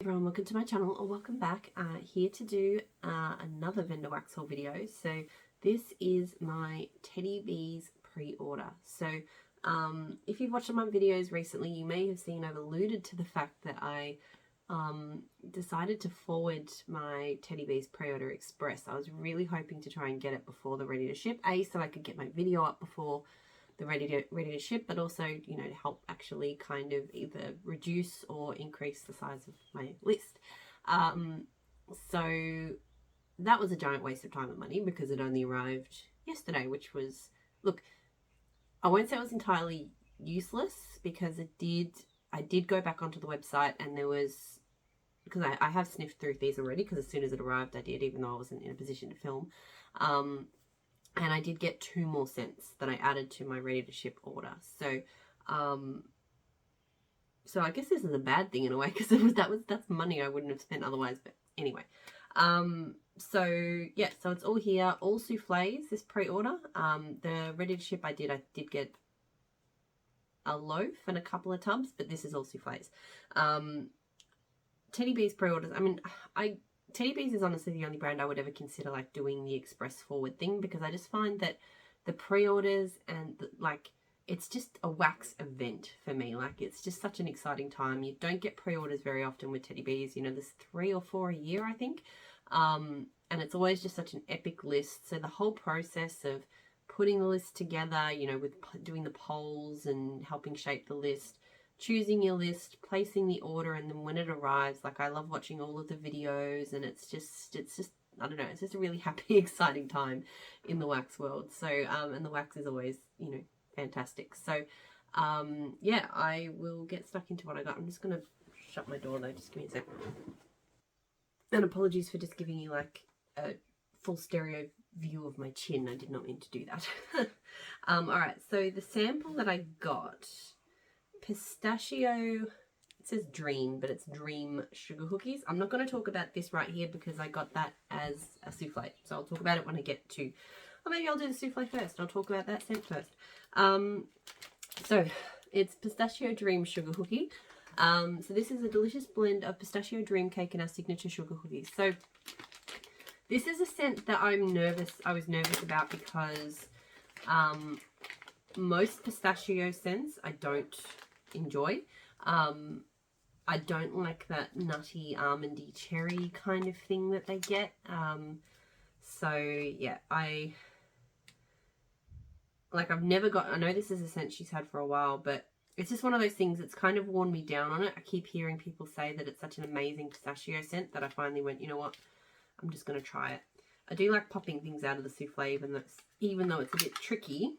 Everyone, welcome to my channel, or welcome back. Here to do another vendor wax haul video. So this is my Teddy Bees pre-order. So if you've watched my videos recently, you may have seen I've alluded to the fact that I decided to forward my Teddy Bees pre-order express. I was really hoping to try and get it before the ready to ship, so I could get my video up before the ready to ship, but also, you know, to help actually kind of either reduce or increase the size of my list. So that was a giant waste of time and money because it only arrived yesterday, which was, look, I won't say it was entirely useless because I did go back onto the website, and there was, because I have sniffed through these already, because as soon as it arrived I did, even though I wasn't in a position to film. And I did get 2 more scents that I added to my ready to ship order. So, so I guess this is a bad thing in a way, because that's money I wouldn't have spent otherwise. But anyway, so yeah, so it's all here, all souffles. This pre-order, the ready to ship I did get a loaf and a couple of tubs, but this is all souffles. Teddy Bees pre-orders. I mean, Teddy Bees is honestly the only brand I would ever consider like doing the express forward thing, because I just find that the pre-orders and like, it's just a wax event for me. Like, it's just such an exciting time. You don't get pre-orders very often with Teddy Bees. You know, there's 3 or 4 a year, I think. And it's always just such an epic list. So the whole process of putting the list together, you know, with doing the polls and helping shape the list, choosing your list, placing the order, and then when it arrives, like, I love watching all of the videos, and it's just I don't know, it's just a really happy, exciting time in the wax world. So and the wax is always, you know, fantastic. So yeah, I will get stuck into what I got. I'm just gonna shut my door though, just give me a sec. And apologies for just giving you like a full stereo view of my chin. I did not mean to do that. All right, so the sample that I got, Pistachio, it says Dream, but it's Dream Sugar Cookies. I'm not going to talk about this right here because I got that as a souffle. So I'll talk about it when I get to, or maybe I'll do the souffle first. I'll talk about that scent first. So it's Pistachio Dream Sugar Cookie. So this is a delicious blend of pistachio dream cake and our signature sugar cookies. So this is a scent that I was nervous about because most pistachio scents I don't enjoy. I don't like that nutty almondy cherry kind of thing that they get. So yeah, I've never got, I know this is a scent she's had for a while, but it's just one of those things that's kind of worn me down on it. I keep hearing people say that it's such an amazing pistachio scent that I finally went, you know what, I'm just going to try it. I do like popping things out of the souffle, even though it's a bit tricky,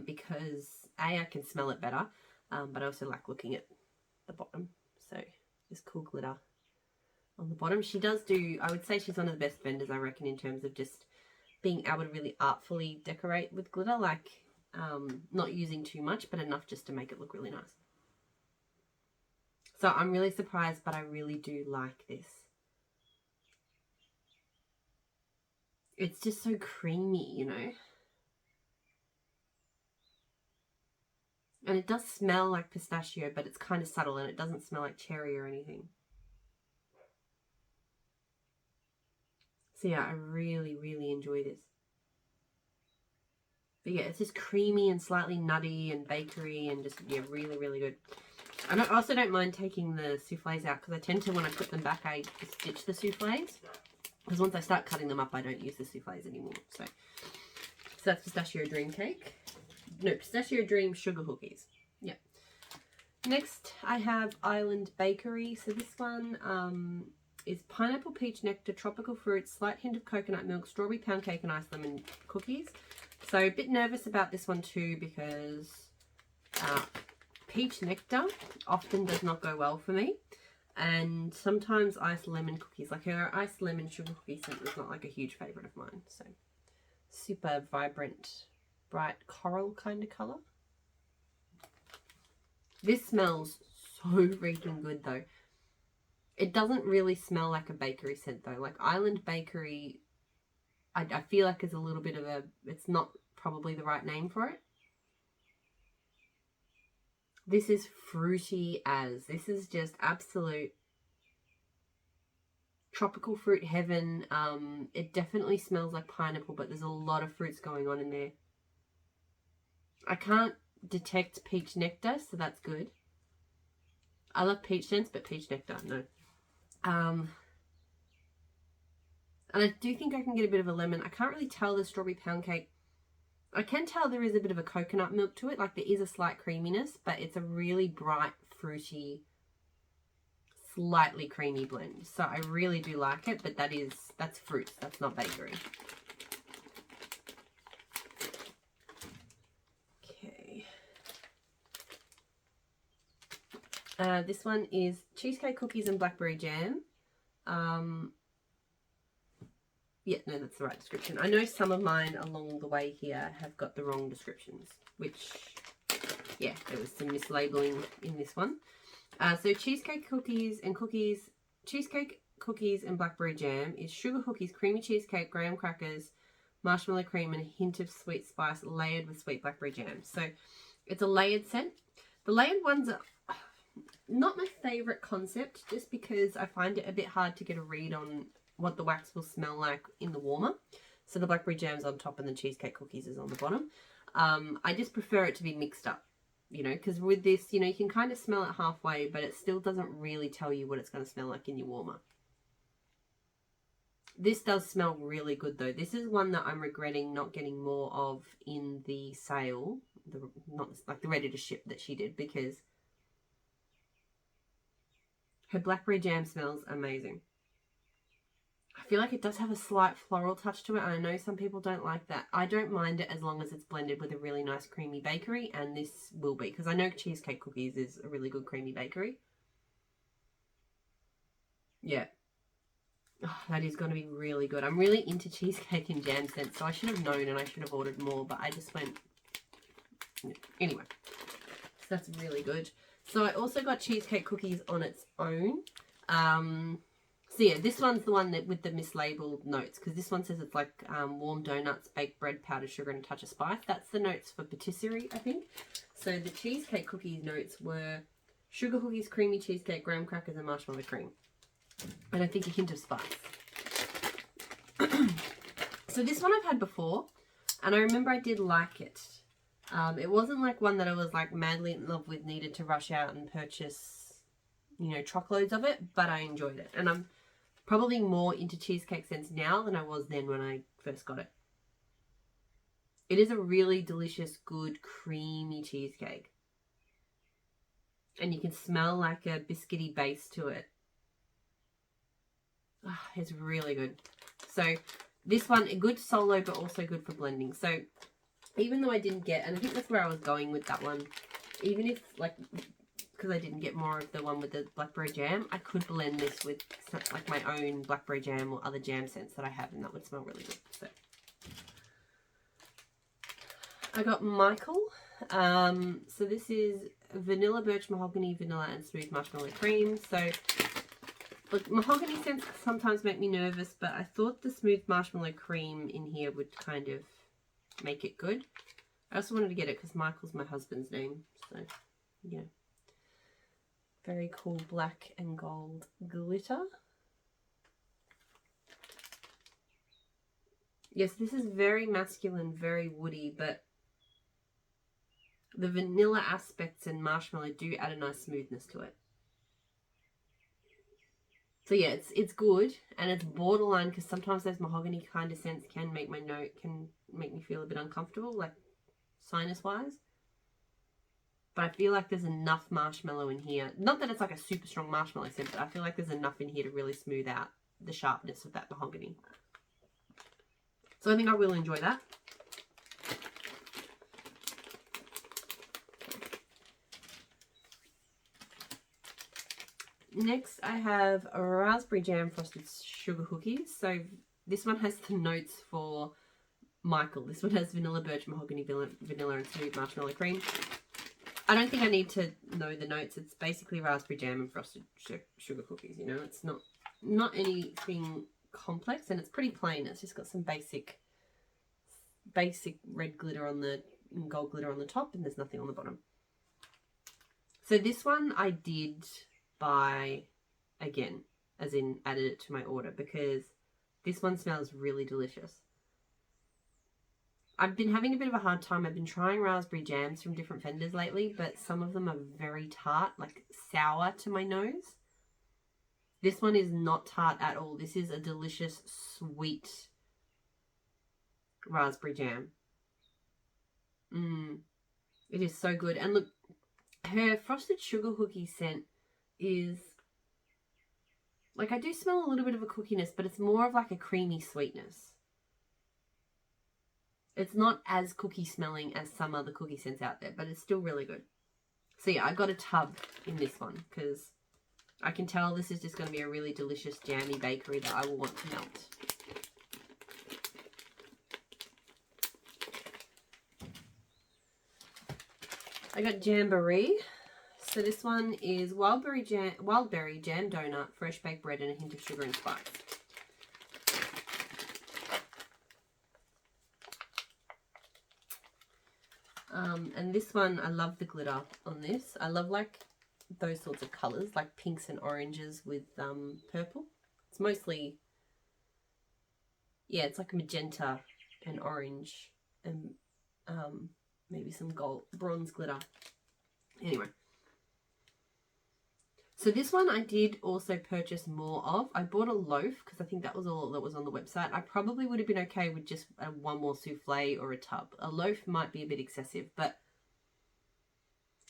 because I can smell it better, but I also like looking at the bottom. So this cool glitter on the bottom. She does do, I would say she's one of the best vendors, I reckon, in terms of just being able to really artfully decorate with glitter, like not using too much, but enough just to make it look really nice. So I'm really surprised, but I really do like this. It's just so creamy, you know. And it does smell like pistachio, but it's kind of subtle, and it doesn't smell like cherry or anything. So yeah, I really, really enjoy this. But yeah, it's just creamy and slightly nutty and bakery, and just, yeah, really, really good. And I also don't mind taking the souffles out, because I tend to, when I put them back, I stitch the souffles. Because once I start cutting them up, I don't use the souffles anymore. So that's Pistachio Dream Cake. No, Pistachio Dream Sugar Cookies. Yeah. Next, I have Island Bakery. So this one is pineapple, peach nectar, tropical fruits, slight hint of coconut milk, strawberry pound cake, and ice lemon cookies. So a bit nervous about this one too, because peach nectar often does not go well for me. And sometimes iced lemon cookies, like her iced lemon sugar cookie scent was not like a huge favourite of mine. So super vibrant, bright coral kind of colour. This smells so freaking good though. It doesn't really smell like a bakery scent though. Like Island Bakery, I feel like is a little bit of a, it's not probably the right name for it. This is fruity as, this is just absolute tropical fruit heaven. It definitely smells like pineapple, but there's a lot of fruits going on in there. I can't detect peach nectar, so that's good. I love peach scents, but peach nectar, no. And I do think I can get a bit of a lemon. I can't really tell the strawberry pound cake. I can tell there is a bit of a coconut milk to it. Like there is a slight creaminess, but it's a really bright, fruity, slightly creamy blend. So I really do like it, but that's fruits. That's not bakery. Okay. This one is cheesecake cookies and blackberry jam. Yeah, no, that's the right description. I know some of mine along the way here have got the wrong descriptions, which, yeah, there was some mislabeling in this one. So cheesecake cookies and blackberry jam is sugar cookies, creamy cheesecake, graham crackers, marshmallow cream, and a hint of sweet spice layered with sweet blackberry jam. So it's a layered scent. The layered ones are not my favourite concept, just because I find it a bit hard to get a read on what the wax will smell like in the warmer. So the blackberry jam's on top and the cheesecake cookies is on the bottom. I just prefer it to be mixed up, you know, because with this, you know, you can kind of smell it halfway, but it still doesn't really tell you what it's going to smell like in your warmer. This does smell really good though. This is one that I'm regretting not getting more of in the sale, not like the ready to ship that she did, because her blackberry jam smells amazing. I feel like it does have a slight floral touch to it. I know some people don't like that. I don't mind it as long as it's blended with a really nice creamy bakery, and this will be, because I know cheesecake cookies is a really good creamy bakery. Yeah. Oh, that is going to be really good. I'm really into cheesecake and jam scents, so I should have known and I should have ordered more, but I just went... Anyway, so that's really good. So I also got cheesecake cookies on its own. So yeah, this one's the one that with the mislabeled notes, because this one says it's like warm donuts, baked bread, powdered sugar, and a touch of spice. That's the notes for patisserie, I think. So the cheesecake cookies notes were sugar cookies, creamy cheesecake, graham crackers, and marshmallow cream. And I think a hint of spice. So this one I've had before, and I remember I did like it. It wasn't like one that I was like madly in love with, needed to rush out and purchase, you know, truckloads of it, but I enjoyed it. And I'm probably more into cheesecake scents now than I was then when I first got it. It is a really delicious, good, creamy cheesecake. And you can smell like a biscuity base to it. Oh, it's really good. So this one, a good solo, but also good for blending. So even though I didn't get, and I think that's where I was going with that one, even if, like, because I didn't get more of the one with the blackberry jam, I could blend this with some, like my own blackberry jam or other jam scents that I have, and that would smell really good. So I got Michael. So this is vanilla, birch, mahogany, vanilla, and smooth marshmallow cream. So look, mahogany scents sometimes make me nervous, but I thought the smooth marshmallow cream in here would kind of make it good. I also wanted to get it because Michael's my husband's name. So, yeah. Very cool black and gold glitter. Yes, this is very masculine, very woody, but the vanilla aspects and marshmallow do add a nice smoothness to it. So yeah, it's good, and it's borderline, because sometimes those mahogany kind of scents can make me feel a bit uncomfortable, like sinus wise. But I feel like there's enough marshmallow in here. Not that it's like a super strong marshmallow scent, but I feel like there's enough in here to really smooth out the sharpness of that mahogany. So I think I will enjoy that. Next, I have a raspberry jam frosted sugar cookies. So this one has the notes for Michael. This one has vanilla, birch, mahogany, vanilla, and smooth marshmallow cream. I don't think I need to know the notes. It's basically raspberry jam and frosted sugar cookies, you know. It's not anything complex, and it's pretty plain. It's just got some basic red glitter on the gold glitter on the top, and there's nothing on the bottom. So this one I did buy again. as in added it to my order, because this one smells really delicious. I've been having a bit of a hard time. I've been trying raspberry jams from different vendors lately, but some of them are very tart, like sour to my nose. This one is not tart at all. This is a delicious, sweet raspberry jam. It is so good. And look, her frosted sugar cookie scent is, like, I do smell a little bit of a cookiness, but it's more of like a creamy sweetness. It's not as cookie smelling as some other cookie scents out there, but it's still really good. So yeah, I got a tub in this one because I can tell this is just going to be a really delicious jammy bakery that I will want to melt. I got Jamboree. So this one is wild berry jam donut, fresh baked bread, and a hint of sugar and spice. And this one, I love the glitter on this. I love like those sorts of colours, like pinks and oranges with purple. It's mostly, yeah, it's like magenta and orange and maybe some gold, bronze glitter. Anyway. So this one I did also purchase more of. I bought a loaf because I think that was all that was on the website. I probably would have been okay with just one more souffle or a tub. A loaf might be a bit excessive, but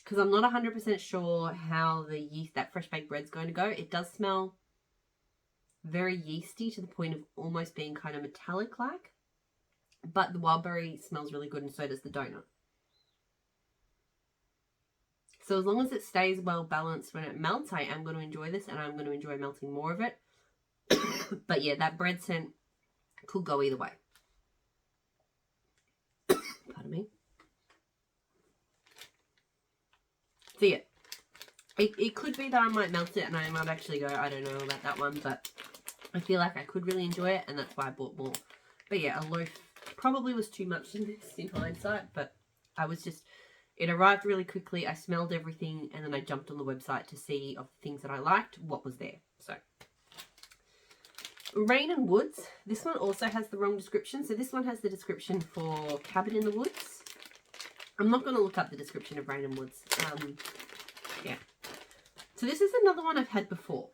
because I'm not 100% sure how the yeast, that fresh baked bread's going to go. It does smell very yeasty to the point of almost being kind of metallic-like. But the wild berry smells really good, and so does the donut. So as long as it stays well balanced when it melts, I am going to enjoy this, and I'm going to enjoy melting more of it. But yeah, that bread scent could go either way. Pardon me. So yeah, it could be that I might melt it and I might actually go, I don't know about that one, but I feel like I could really enjoy it, and that's why I bought more. But yeah, a loaf probably was too much in this in hindsight, but I was just, it arrived really quickly. I smelled everything, and then I jumped on the website to see of the things that I liked, what was there. So Rain and Woods. This one also has the wrong description. So this one has the description for Cabin in the Woods. I'm not going to look up the description of Rain and Woods. Yeah. So this is another one I've had before.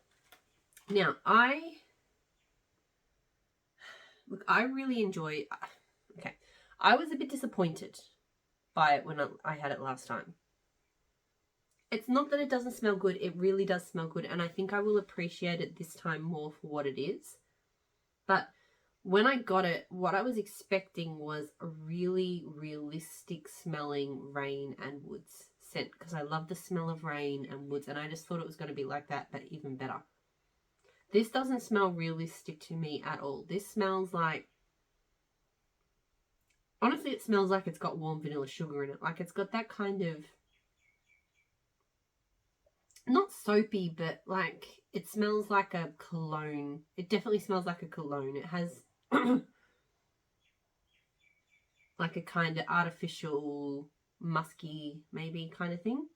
Now, I really enjoy, okay, I was a bit disappointed by it when I had it last time. It's not that it doesn't smell good. It really does smell good, and I think I will appreciate it this time more for what it is. But when I got it, what I was expecting was a really realistic smelling Rain and Woods scent, because I love the smell of rain and woods, and I just thought it was going to be like that, but even better. This doesn't smell realistic to me at all. This smells like, honestly, it smells like it's got warm vanilla sugar in it. Like it's got that kind of, not soapy, but like it smells like a cologne. It definitely smells like a cologne. It has like a kind of artificial, musky, maybe kind of thing.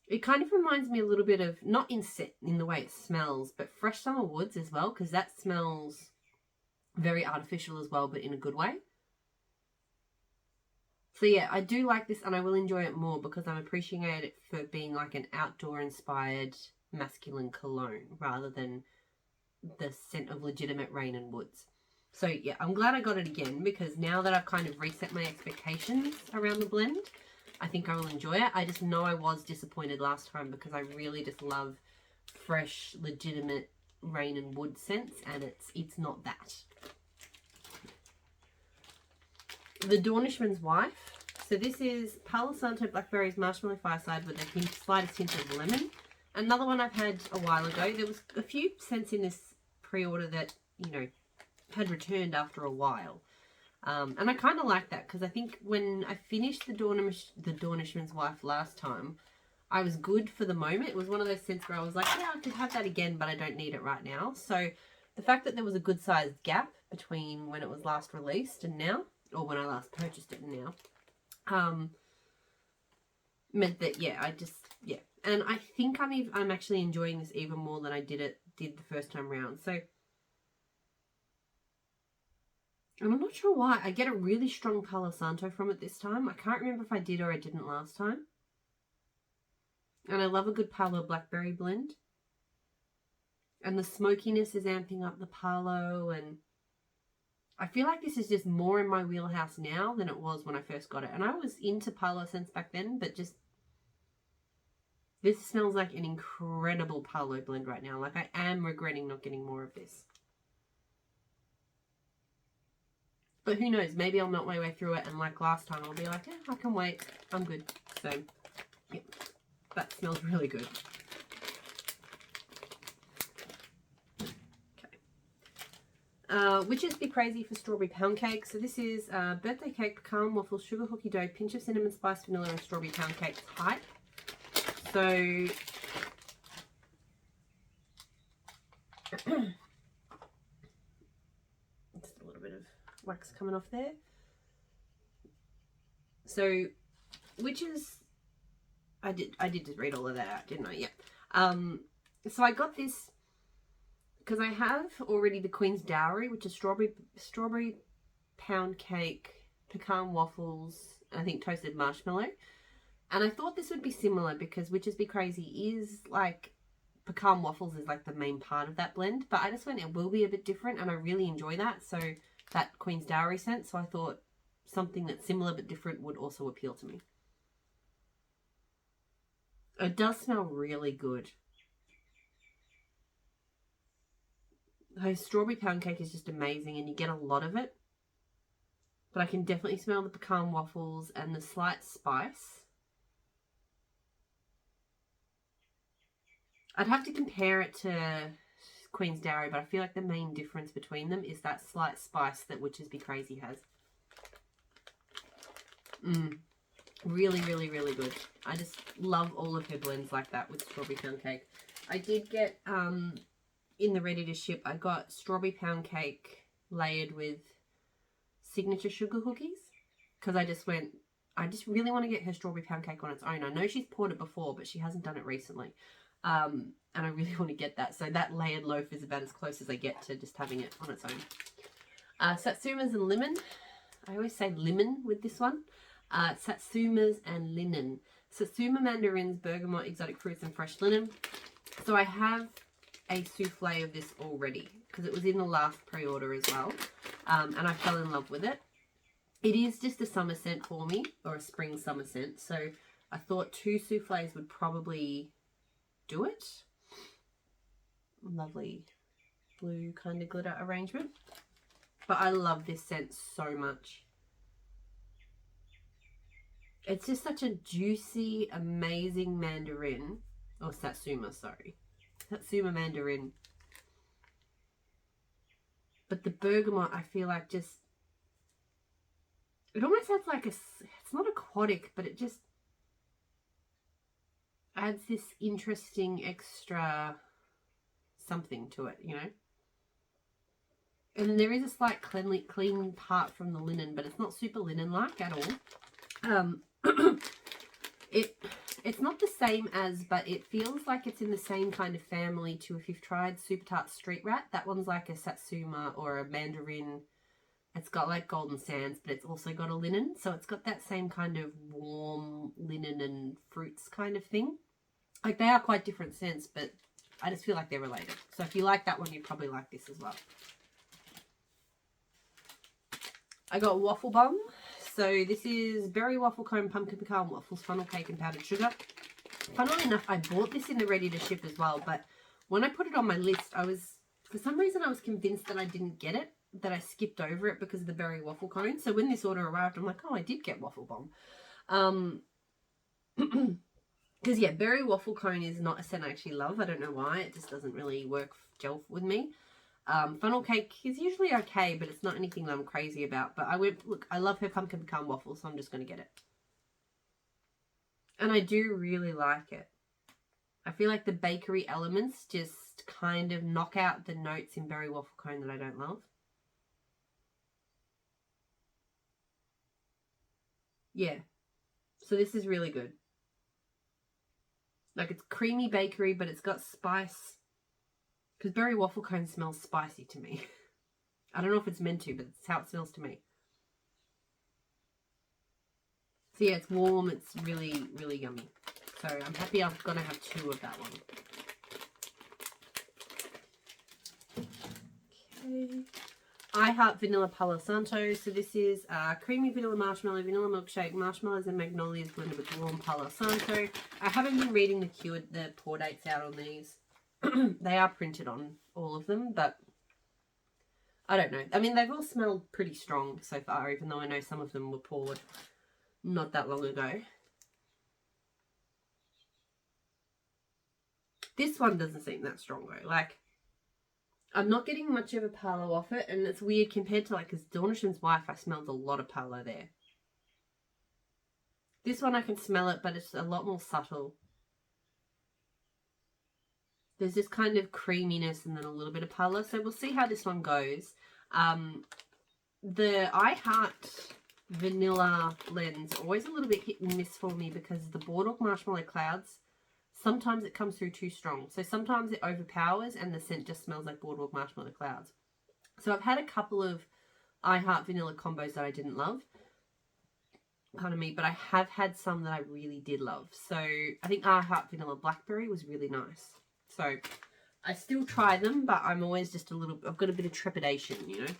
It kind of reminds me a little bit of, not in the way it smells, but Fresh Summer Woods as well, because that smells very artificial as well, but in a good way. So yeah, I do like this, and I will enjoy it more because I'm appreciating it for being like an outdoor-inspired masculine cologne rather than the scent of legitimate Rain and Woods. So yeah, I'm glad I got it again, because now that I've kind of reset my expectations around the blend, I think I will enjoy it. I just know I was disappointed last time because I really just love fresh, legitimate Rain and Wood scents, and it's not that. The Dornishman's Wife. So this is Palo Santo Blackberries Marshmallow Fireside with a slightest hint of lemon. Another one I've had a while ago. There was a few scents in this pre-order that, you know, had returned after a while. And I kind of like that, because I think when I finished the Dornishman's Wife last time, I was good for the moment. It was one of those scents where I was like, yeah, I could have that again, but I don't need it right now. So the fact that there was a good sized gap between when it was last released and now, or when I last purchased it and now, meant that, yeah, yeah. And I think I'm actually enjoying this even more than I did the first time round. So, and I'm not sure why. I get a really strong Palo Santo from it this time. I can't remember if I did or I didn't last time. And I love a good Palo Blackberry blend. And the smokiness is amping up the Palo, and I feel like this is just more in my wheelhouse now than it was when I first got it. And I was into Palo scents back then, but just this smells like an incredible Palo blend right now. Like, I am regretting not getting more of this. But who knows? Maybe I'll melt my way through it, and like last time, I'll be like, yeah, I can wait. I'm good. So, yeah, that smells really good. Witches Be Crazy for Strawberry Pound Cake. So this is birthday cake, pecan waffles, sugar cookie dough, pinch of cinnamon spice, vanilla, and strawberry pound cake type. So just a little bit of wax coming off there. So witches, I did just read all of that out, didn't I? Yeah. So I got this because I have already the Queen's Dowry, which is strawberry pound cake, pecan waffles, and I think toasted marshmallow. And I thought this would be similar because Witches Be Crazy is like, pecan waffles is like the main part of that blend. But I just went, it will be a bit different, and I really enjoy that. So that Queen's Dowry scent. So I thought something that's similar but different would also appeal to me. It does smell really good. The strawberry pound cake is just amazing, and you get a lot of it. But I can definitely smell the pecan waffles and the slight spice. I'd have to compare it to Queen's Dowry, but I feel like the main difference between them is that slight spice that Witches Be Crazy has. Really, really, really good. I just love all of her blends like that with strawberry pound cake. I did get, in the ready to ship, I got strawberry pound cake layered with signature sugar cookies. Because I just really want to get her strawberry pound cake on its own. I know she's poured it before, but she hasn't done it recently. And I really want to get that. So that layered loaf is about as close as I get to just having it on its own. Satsumas and Lemon. I always say lemon with this one. Satsumas and Linen. Satsuma mandarins, bergamot, exotic fruits, and fresh linen. So I have a souffle of this already because it was in the last pre-order as well. And I fell in love with it. It is just a summer scent for me, or a spring summer scent. So I thought 2 souffles would probably do it. Lovely blue kind of glitter arrangement. But I love this scent so much. It's just such a juicy, amazing mandarin. Or Satsuma, sorry. Satsuma mandarin. But the bergamot, I feel like just... It almost has like it's not aquatic, but it just adds this interesting extra something to it, you know? And then there is a slight clean part from the linen, but it's not super linen-like at all. It's not the same as, but it feels like it's in the same kind of family to, if you've tried Super Tart Street Rat, that one's like a Satsuma or a mandarin. It's got like golden sands, but it's also got a linen. So it's got that same kind of warm linen and fruits kind of thing. Like, they are quite different scents, but I just feel like they're related. So if you like that one, you probably like this as well. I got Waffle Bum. So this is berry waffle cone, pumpkin pecan waffles, funnel cake, and powdered sugar. Funnily enough, I bought this in the ready to ship as well, but when I put it on my list, for some reason I was convinced that I didn't get it, that I skipped over it because of the berry waffle cone. So when this order arrived, I'm like, oh, I did get Waffle Bum. Because yeah, berry waffle cone is not a scent I actually love. I don't know why. It just doesn't really gel with me. Funnel cake is usually okay, but it's not anything that I'm crazy about. But look, I love her pumpkin pecan waffle, so I'm just going to get it. And I do really like it. I feel like the bakery elements just kind of knock out the notes in berry waffle cone that I don't love. Yeah. So this is really good. Like, it's creamy bakery, but it's got spice. Because berry waffle cone smells spicy to me. I don't know if it's meant to, but it's how it smells to me. So yeah, it's warm. It's really, really yummy. So I'm happy I'm going to have 2 of that one. Okay. I Heart Vanilla Palo Santo. So this is creamy vanilla marshmallow, vanilla milkshake, marshmallows and magnolias blended with warm Palo Santo. I haven't been reading the pour dates out on these. They are printed on all of them, but I don't know. I mean, they've all smelled pretty strong so far, even though I know some of them were poured not that long ago. This one doesn't seem that strong though. Like, I'm not getting much of a palo off it, and it's weird compared to, like, because Dornisham's Wife, I smelled a lot of palo there. This one I can smell it, but it's a lot more subtle. There's this kind of creaminess and then a little bit of palo, so we'll see how this one goes. The I Heart Vanilla blends are always a little bit hit and miss for me because the Boardwalk Marshmallow Clouds, sometimes it comes through too strong. So sometimes it overpowers and the scent just smells like Boardwalk Marshmallow Clouds. So I've had a couple of I Heart Vanilla combos that I didn't love. Pardon me, but I have had some that I really did love. So I think I Heart Vanilla Blackberry was really nice. So I still try them, but I'm always just a little, I've got a bit of trepidation, you know.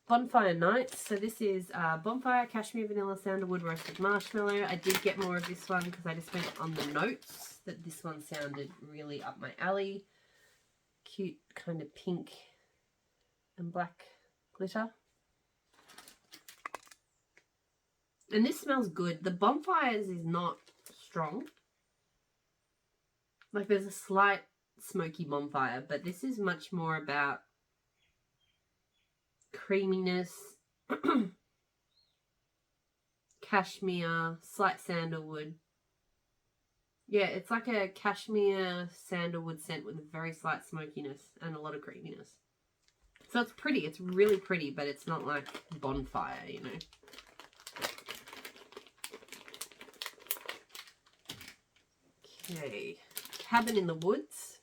Bonfire Night. So this is Bonfire, Cashmere, Vanilla, Sandalwood, Roasted Marshmallow. I did get more of this one because I just went on the notes that this one sounded really up my alley. Cute kind of pink and black glitter. And this smells good. The Bonfires is not strong. Like, there's a slight smoky bonfire, but this is much more about creaminess, cashmere, slight sandalwood. Yeah, it's like a cashmere sandalwood scent with a very slight smokiness and a lot of creaminess. So it's pretty. It's really pretty, but it's not like bonfire, you know. Okay. Cabin in the Woods.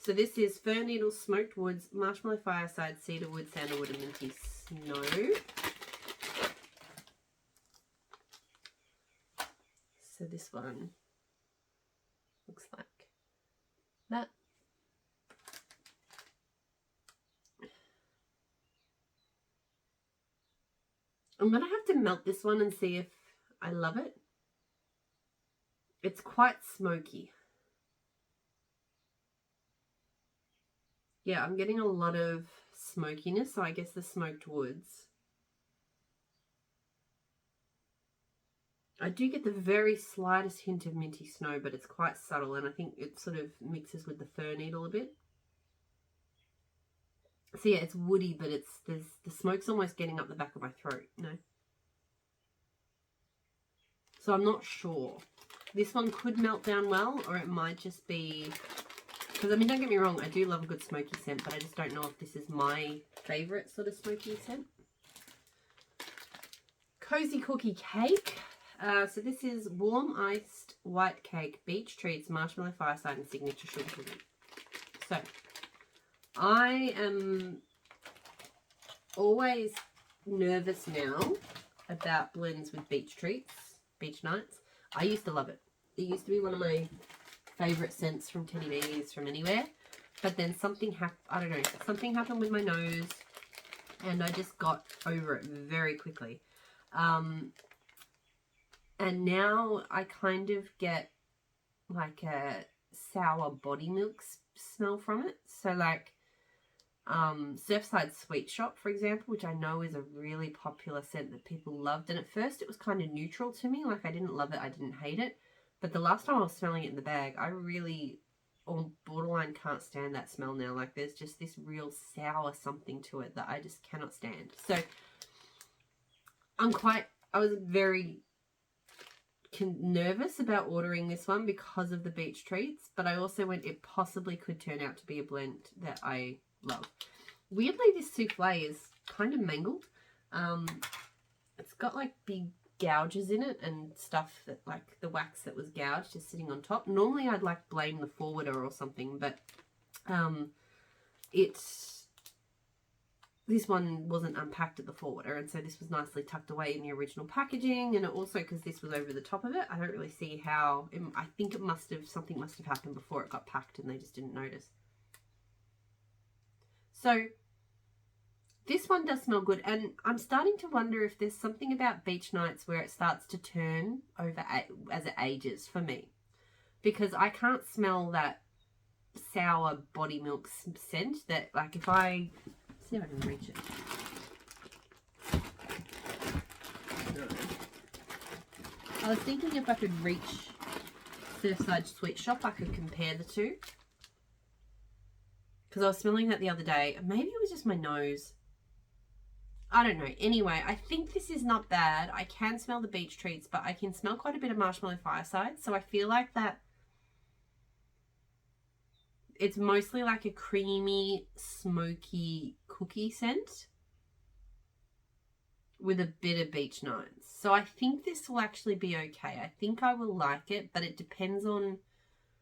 So this is Fir Needle, Smoked Woods, Marshmallow Fireside, Cedarwood, Sandalwood, and Minty Snow. So this one looks like that. I'm going to have to melt this one and see if I love it. It's quite smoky. Yeah, I'm getting a lot of smokiness, so I guess the smoked woods. I do get the very slightest hint of minty snow, but it's quite subtle, and I think it sort of mixes with the fir needle a bit. So yeah, it's woody, but the smoke's almost getting up the back of my throat, you know. So I'm not sure. This one could melt down well, or it might just be... Because, I mean, don't get me wrong, I do love a good smoky scent, but I just don't know if this is my favourite sort of smoky scent. Cozy Cookie Cake. So this is Warm Iced White Cake, Beach Treats, Marshmallow Fireside, and Signature Sugar Cookie. So, I am always nervous now about blends with beach treats, beach nights. I used to love it. It used to be one of my favourite scents from Teddy Bees, from anywhere. But then something happened, I don't know, something happened with my nose and I just got over it very quickly. And now I kind of get like a sour body milk smell from it. So like Surfside Sweet Shop, for example, which I know is a really popular scent that people loved. And at first it was kind of neutral to me. Like I didn't love it, I didn't hate it. But the last time I was smelling it in the bag, I really, or borderline can't stand that smell now. Like there's just this real sour something to it that I just cannot stand. So I was very nervous about ordering this one because of the beach treats. But I also went, it possibly could turn out to be a blend that I love. Weirdly, this souffle is kind of mangled. It's got like big gouges in it and stuff that, like the wax that was gouged just sitting on top. Normally I'd like blame the forwarder or something, but this one wasn't unpacked at the forwarder, and so this was nicely tucked away in the original packaging. And it also, because this was over the top of it, I don't really see how, I think something must have happened before it got packed and they just didn't notice. So this one does smell good, and I'm starting to wonder if there's something about beach nights where it starts to turn over as it ages for me, because I can't smell that sour body milk scent that, like, if I see if I can reach it. I was thinking if I could reach Surfside Sweet Shop, I could compare the two, because I was smelling that the other day. Maybe it was just my nose. I don't know. Anyway, I think this is not bad. I can smell the beach treats, but I can smell quite a bit of Marshmallow Fireside. So I feel like that it's mostly like a creamy, smoky cookie scent with a bit of beach nights. So I think this will actually be okay. I think I will like it, but it depends on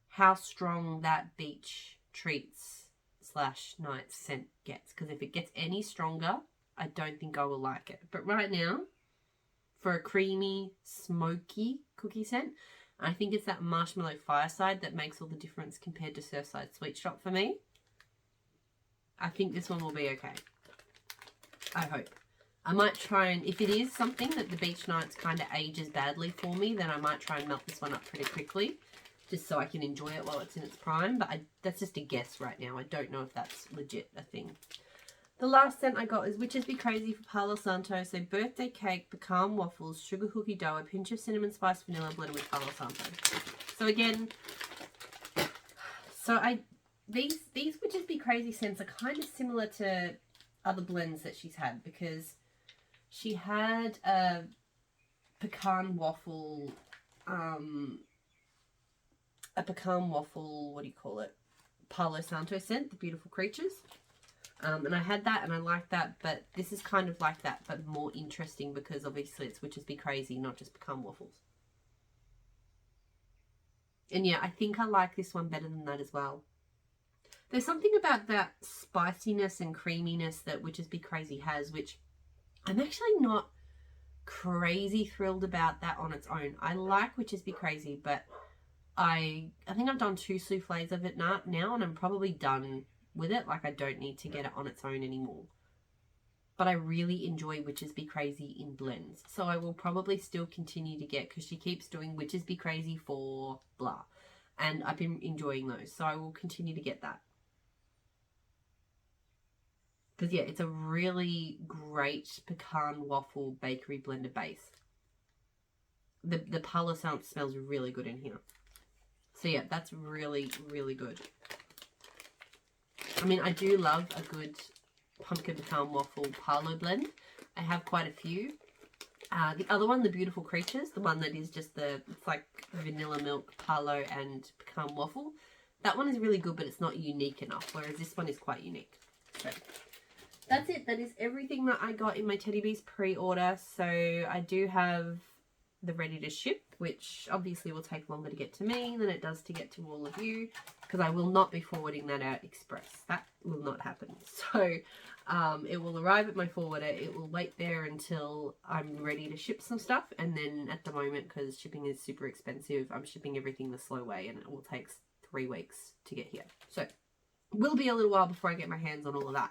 how strong that beach treats / nights scent gets. Because if it gets any stronger, I don't think I will like it. But right now, for a creamy, smoky cookie scent, I think it's that Marshmallow Fireside that makes all the difference compared to Surfside Sweet Shop for me. I think this one will be okay. I hope. I might try and, if it is something that the beach nights kind of ages badly for me, then I might try and melt this one up pretty quickly, just so I can enjoy it while it's in its prime. But that's just a guess right now. I don't know if that's legit a thing. The last scent I got is Witches Be Crazy for Palo Santo. So birthday cake, pecan waffles, sugar cookie dough, a pinch of cinnamon spice vanilla blended with Palo Santo. So again, these Witches Be Crazy scents are kind of similar to other blends that she's had, because she had a pecan waffle, what do you call it? Palo Santo scent, the Beautiful Creatures. And I had that and I liked that, but this is kind of like that, but more interesting, because obviously it's Witches Be Crazy, not just pecan waffles. And yeah, I think I like this one better than that as well. There's something about that spiciness and creaminess that Witches Be Crazy has, which I'm actually not crazy thrilled about that on its own. I like Witches Be Crazy, but I think I've done 2 souffles of it now, and I'm probably done with it. Like, I don't need to get it on its own anymore. But I really enjoy Witches Be Crazy in blends, so I will probably still continue to get, because she keeps doing Witches Be Crazy for blah, and I've been enjoying those, so I will continue to get that. Because yeah, it's a really great pecan waffle bakery blender base. The Palo Santo smells really good in here. So yeah, that's really, really good. I mean, I do love a good pumpkin pecan waffle Palo blend. I have quite a few. The other one, the Beautiful Creatures, the one that is just it's like vanilla milk, Palo and pecan waffle. That one is really good, but it's not unique enough, whereas this one is quite unique. So that's it. That is everything that I got in my Teddy Bees pre-order. So I do have the ready to ship, which obviously will take longer to get to me than it does to get to all of you, because I will not be forwarding that out express. That will not happen. So it will arrive at my forwarder. It will wait there until I'm ready to ship some stuff, and then at the moment, because shipping is super expensive, I'm shipping everything the slow way, and it will take 3 weeks to get here. So it will be a little while before I get my hands on all of that.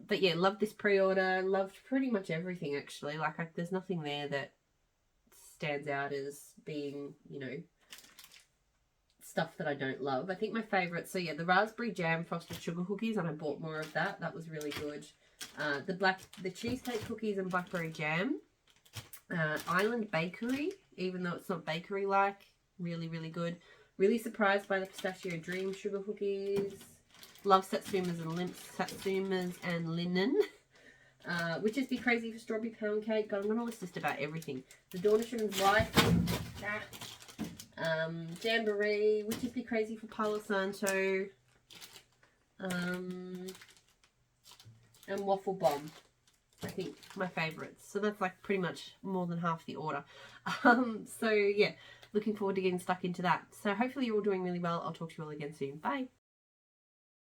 But yeah, loved this pre-order. Loved pretty much everything, actually. Like, there's nothing there that stands out as being, you know, stuff that I don't love. I think my favourite, so yeah, the raspberry jam frosted sugar cookies, and I bought more of that. That was really good. The cheesecake cookies and blackberry jam. Island Bakery, even though it's not bakery-like, really, really good. Really surprised by the pistachio dream sugar cookies. Love Satsumas and Lemon. Witches Be Crazy for strawberry pound cake. God, I'm going to list just about everything. The Dawn of Sugar's Life. Jamboree. Witches Be Crazy for Palo Santo. And Waffle Bum. I think, my favourites. So that's like pretty much more than half the order. So yeah, looking forward to getting stuck into that. So hopefully you're all doing really well. I'll talk to you all again soon. Bye.